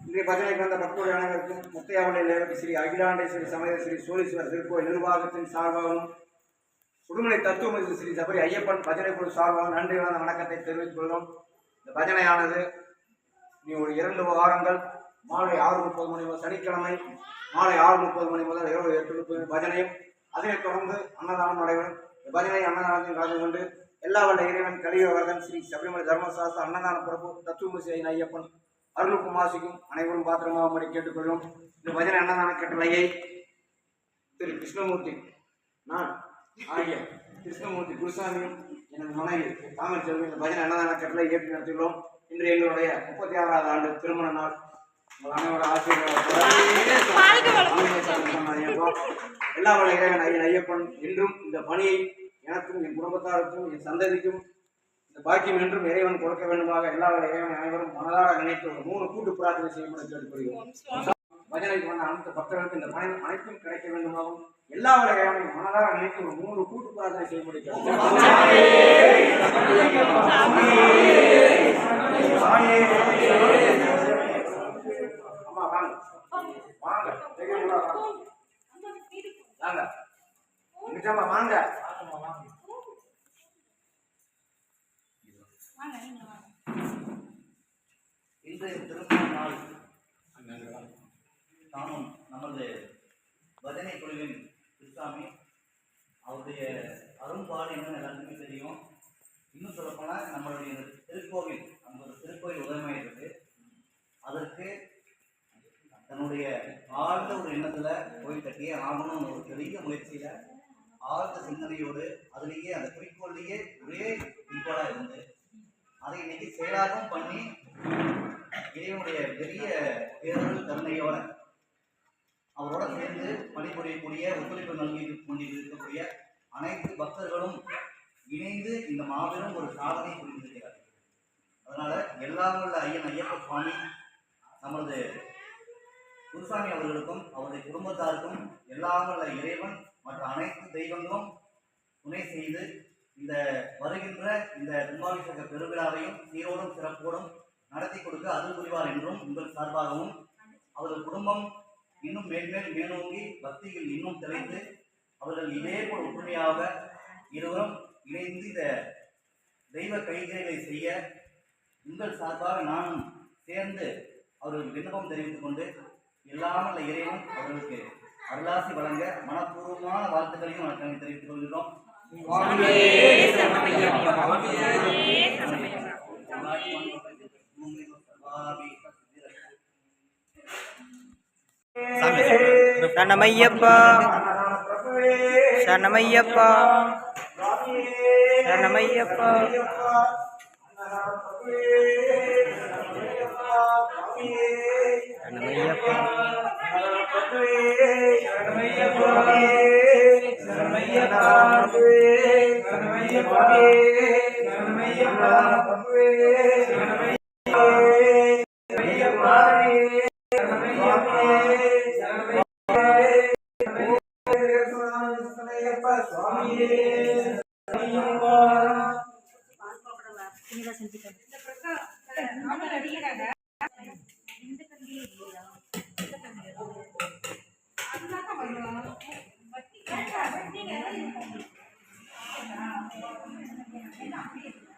இன்றைய பஜனைக்கு வந்த பக்தோடு அனைவருக்கும் முத்தையாவளை லேவதி ஸ்ரீ அகிலாண்டேஸ்வரி சமேத ஸ்ரீ சோழீஸ்வரர் திருக்கோயில் நிர்வாகத்தின் சார்பாகவும் சுடுமலை தத்துவமதி ஸ்ரீ சபரி ஐயப்பன் பஜனை குழு சார்பாக நன்றி வந்த வணக்கத்தை தெரிவித்துக் கொள்கிறோம். இந்த பஜனையானது நீ ஒரு 2 வாரங்கள் மாலை 6:30 மணி முதல் சனிக்கிழமை மாலை 6:30 மணி முதல் இரவு 8:30 பஜனையும் அதனைத் தொடர்ந்து அன்னதானம் நடைபெறும். பஜனை அன்னதானத்தில் கலந்து கொண்டு எல்லா வல்ல இறைவன் கலியுகவர்தன் ஸ்ரீ சபரிமலை தர்மசாஸ்திர அன்னதான பிரபு தத்துவமசி ஐயப்பன் அருளுக்கும் ஆசிக்கும் அனைவரும் பாத்திரமாகும்படி கேட்டுக்கொள்வோம். இந்த பஜனை அன்னதான கட்டளையை திரு கிருஷ்ணமூர்த்தி நான் ஆகிய கிருஷ்ணமூர்த்தி குருசாமியும் எனது மனைவி தாமரை செல்வி இந்த பஜனை அன்னதான கட்டளை ஏற்றி நடத்தியுள்ளோம். இன்று எங்களுடைய 36வது ஆண்டு திருமண நாள். அனைவரோட எல்லா வல்ல இறைவன் ஐயப்பன் என்றும் இந்த பணியை எனக்கும் என் குடும்பத்தாருக்கும் என் சந்ததிக்கும் இந்த பாக்கியம் என்றும் இறைவன் கொடுக்க வேண்டுமாக எல்லா வல்ல இறைவன் அனைவரும் மனதார நினைத்து ஒரு 3 கூட்டு பிரார்த்தனை செய்யும்படி கேட்டுக்கொள்கிறோம். பஜனைக்கு வந்த அனைத்து பக்தர்களுக்கு இந்த பணி அனைத்தும் கிடைக்க வேண்டுமாகவும் எல்லா வல்ல இறைவனையும் மனதார நினைத்து ஒரு 3 கூட்டு பிரார்த்தனை செய்யும்படி கேட்டுக்கொள்கிறோம். வாங்க இன்றைய திருமண நாள் தாமும் நமது பஜனை குழுவின் கிருஷ்ணாமி அவருடைய அரும்பாடு என்னன்னு எல்லாருக்குமே தெரியும். இன்னும் சொல்லப்போனால் நம்மளுடைய திருக்கோவில் அங்கே ஒரு திருக்கோவில் உதவியாக இருக்குது. அதற்கு தன்னுடைய ஆழ்ந்த ஒரு எண்ணத்தில் கோயில் கட்டியே ஆகணும்னு ஒரு பெரிய முயற்சியில் ஆழ்ந்த சிந்தனையோடு அதுலேயே அந்த குறிக்கோள்லேயே ஒரே குறிக்கோளாக இருந்து அதை இன்னைக்கு செயலாகவும் பண்ணி இறைவனுடைய பெரிய பேரொருள் கருணையோட அவரோட சேர்ந்து பணிபுரியக்கூடிய ஒத்துழைப்பு நல்கி கொண்டிருக்கக்கூடிய அனைத்து பக்தர்களும் இணைந்து இந்த மாபெரும் ஒரு சாதனை புரிந்திருக்கிறார். அதனால எல்லாம் உள்ள ஐயப்ப சுவாமி நமது குருசாமி அவர்களுக்கும் அவருடைய குடும்பத்தாருக்கும் எல்லாம் உள்ள இறைவன் மற்ற அனைத்து தெய்வங்களும் துணை செய்து இந்த வருகின்ற இந்த கும்பாபிஷேக பெருவிழாவையும் சீரோடும் சிறப்போடும் நடத்தி கொடுக்க அருள் புரிவார் என்றும் உங்கள் சார்பாகவும் அவர்கள் குடும்பம் இன்னும் மேன்மேல் மேலோங்கி பக்தியில் இன்னும் திளைத்து அவர்கள் இதே போல் ஒற்றுமையாக இருவரும் இணைந்து இந்த தெய்வ கைகளைகளை செய்ய உங்கள் சார்பாக நானும் சேர்ந்து அவர்களுக்கு விண்ணப்பம் தெரிவித்துக் கொண்டு எல்லாமல் இறைவன் அவர்களுக்கு அருளாசி வழங்க மனப்பூர்வமான வாழ்த்துக்களையும் நாங்கள் தெரிவித்துக் கொள்கிறோம். சரணமையப்பா சரணமையப்பா சரணமையப்பா Thank you.